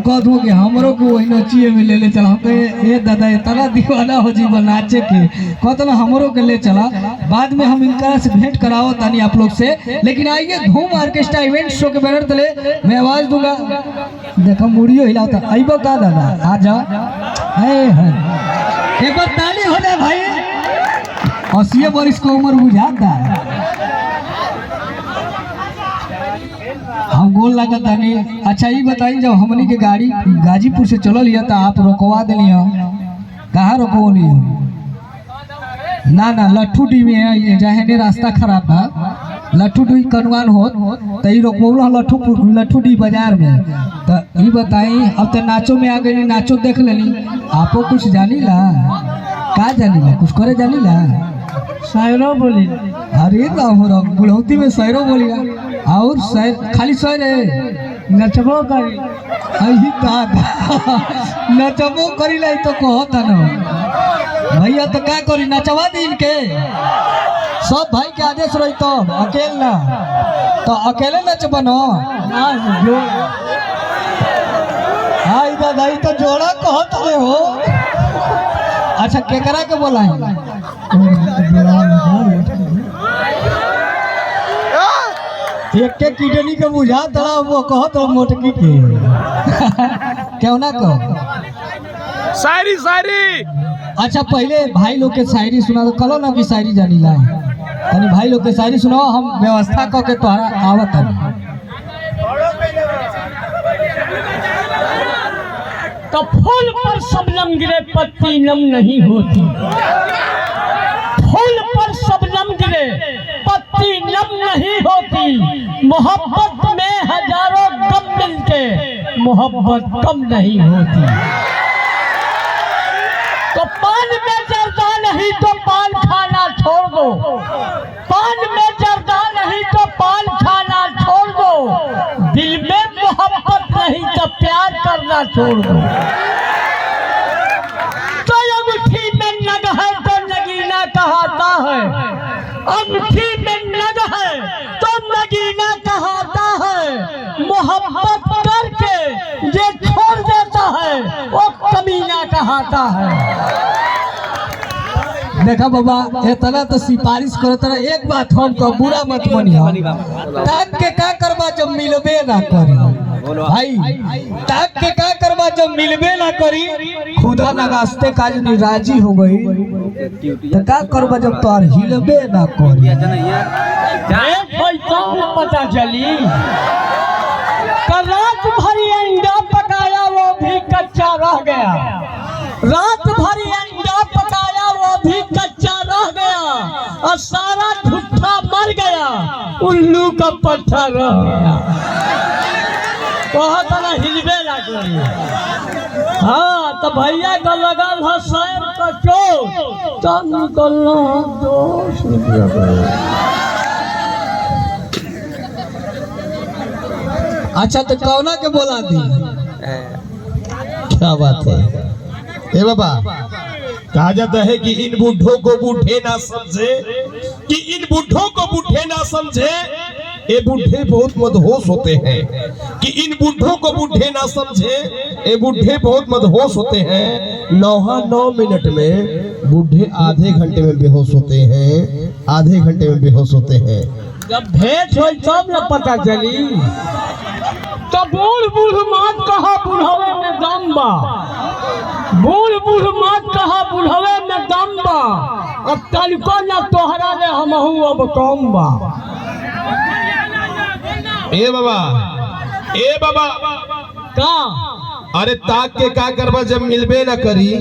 कह दूँ कि हमरो को वही नचिए में ले चला। तो ये दादा इतना दीवाना हो जी नाचे के कहते ना हमरो के ले चला। बाद में हम इनका से भेंट कराओ तानी आप लोग से। लेकिन आइए धूम ऑर्केस्ट्रा इवेंट शो के बैनर तले मैं आवाज दूंगा। देखो मुड़ियो हिलाता आइबो का दादा आ जा। एक बार ताली हो जाए भाई। 80 वर्ष को उम्र बुझाता है। हम गोल लागत नहीं। अच्छा ये बताइए जब हमनी के गाड़ी गाजीपुर से चल लिया था आप रोकवा दिली हो कहाँ रोकवा नहीं हो? ना ना लट्ठू डी में है ये जहने रास्ता खराब था लट्ठू डी कनवान हो तो ये रोकवा लट्ठू डी बाजार में। तो ये बताई अब तो नाचो में आ गई नाचो देख लेनी आपो कुछ जानी ला का जानी ला कुछ करे जानी ला शायरो बोली। अरे ना बुढ़ौती में शायरो बोली और शायर खाली शायर है नचबो करी नचबो करी लाई तो कहता ना भैया तो क्या करी नचवा दी इनके सब भाई के आदेश रही तो अकेले ना तो अकेले नचबो न हाय दादा तो जोड़ा कहत रहे हो। अच्छा केकरा के बोला है एक किडनी के बुझा तड़ा वो कहत मोटकी के क्यों ना कहो शायरी शायरी। अच्छा पहले भाई लोग के शायरी सुना तो कलो ना कि शायरी जानी ला तनी भाई लोग के शायरी सुनाओ हम व्यवस्था क के तोहरा आवत है। तो फूल पर शबनम गिरे पत्ती नम नहीं होती। फूल पर शबनम गिरे पत्ती नम नहीं होती। मोहब्बत में हजारों गम मिलते मोहब्बत कम नहीं होती। तो पान में जर्दा नहीं तो पान खाना छोड़ दो। पान में जर्दा नहीं तो पान खाना छोड़ दो। दिल में मोहब्बत नहीं तो प्यार करना छोड़ दो। तो अंगूठी में नग है तो नगीना कहता है। अंगूठी में नग है तो नगीना कहता है। मोहब्बत करके ये छोड़ देता है वो कमीना कहता है। देखा बाबा इतना तो सिफारिश करो तरह एक बात हम तो बुरा मत मनिया ताक के का करबा जब मिलबे ना करी भाई ताक के का करबा जब मिलबे ना करी खुदा नगास्ते काज निराजी हो गई तो का करबा जब तोर हिलबे ना करी। पता चली रात भरी अंडा पकाया वो भी कच्चा रह गया। रात भरी अंडा पकाया वो भी कच्चा रह गया। और सारा झूठा मर गया उल्लू का पट्टा रह गया। बहुत ना हिलबे लगी। हाँ तो भैया का लगा था शायर का चोट तो निकलना 200 रुपया। अच्छा तो कौना के बोला दी क्या बात है। ए बाबा कहा जाता है कि इन बूढ़ों को बूढ़े ना समझे कि इन बूढ़ों को बूढ़े ना समझे। ये बूढ़े बहुत मदहोश होते हैं कि इन बूढ़ों को बूढ़े ना समझे। ये बूढ़े बहुत मदहोश होते हैं। 9 मिनट में बूढ़े आधे घंटे में बेहोश होते हैं। आधे घंटे में बेहोश होते हैं। जब भेंट हो तब न पता चली। तो बूढ़ बूढ़ मात कहा बुढ़ावे में दम बा। बूढ़ बूढ़ मात कहा बुढ़ावे में दम बा। अब तलको न तोहरा ले हमहू अब कम बा। ए बाबा का अरे ताक के का करबा जब मिलबे ना करी।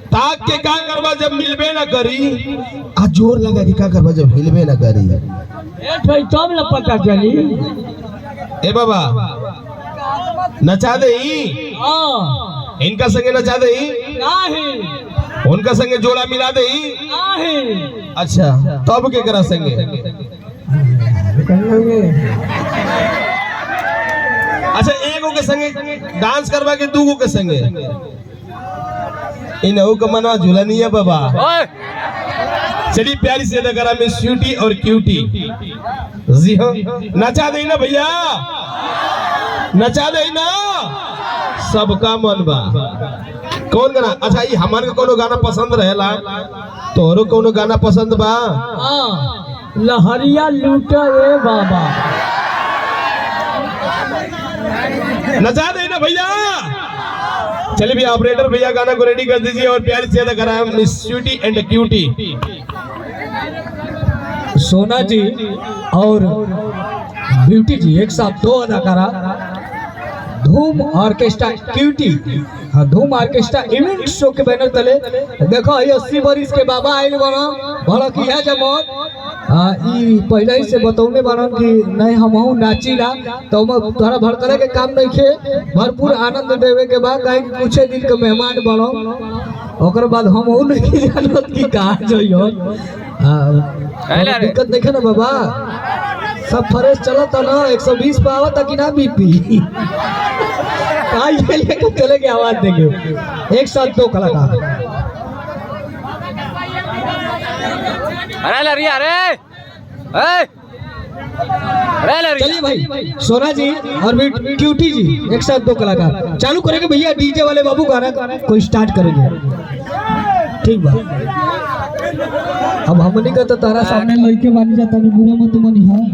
ताक के का करबा जब मिलबे ना करी। आ जोर लगा के का करबा जब हिलबे ना करी। तब न पता चली। ए बाबा नचा दे इनका संगे नचा दे उनका संगे जोड़ा मिला दे। अच्छा तब के करा संगे अच्छा एगो के संगे डांस करवा के दूगो के संगे इनहू का मना झूलनी है बाबा। चलिए प्यारी से अदा करा मिस स्वीटी और क्यूटी। जी हाँ नचा दे ना भैया नचा दे ना सबका मन बा। कौन गाना? अच्छा ये हमारे को कोनो गाना पसंद रहेला, तोहरो कोनो गाना पसंद बा? हाँ, लहरिया लूटा ए बाबा। नचा दे ना भैया। चलिए भी ऑपरेटर भैया गाना को रेडी कर दीजिए और प्यार से अदा कराएं मिस स्वीटी एंड क्यूटी। सोना जी और ब्यूटी जी एक साथ दो अदाकारा धूम ऑर्केस्ट्रा क्यूटी, हाँ धूम ऑर्केस्ट्रा इवेंट शो के बैनर तले देखो ये 80 बरिस के बाबा आइल बना भला की है जमत। हाँ ई पहले ही से बतौने बनन कि नहीं हमहू नाचीला तो हम तोहरा भड़कले के काम नहीं खे, भरपूर आनंद देवे के बाद कहीं कुछ दिन के मेहमान बनो ओकर बाद हमहू नहीं जानत कि कहाँ जइयो। दिक्कत नहीं है ना बाबा, सब फ्रेश चलत ना 120 पे आवत कि ना बीपी ये लेके चले के आवाज देंगे एक साथ दो कलाकार। अरे लरिया अरे चलिए भाई सोना जी और भी क्यूटी जी एक साथ दो कलाकार चालू करेंगे भैया। डीजे वाले बाबू गाना कोई स्टार्ट करेंगे, ठीक बा। अब हमनी का तो तारा सामने लड़के बन जाता नहीं, बुरा मत मनी। हाँ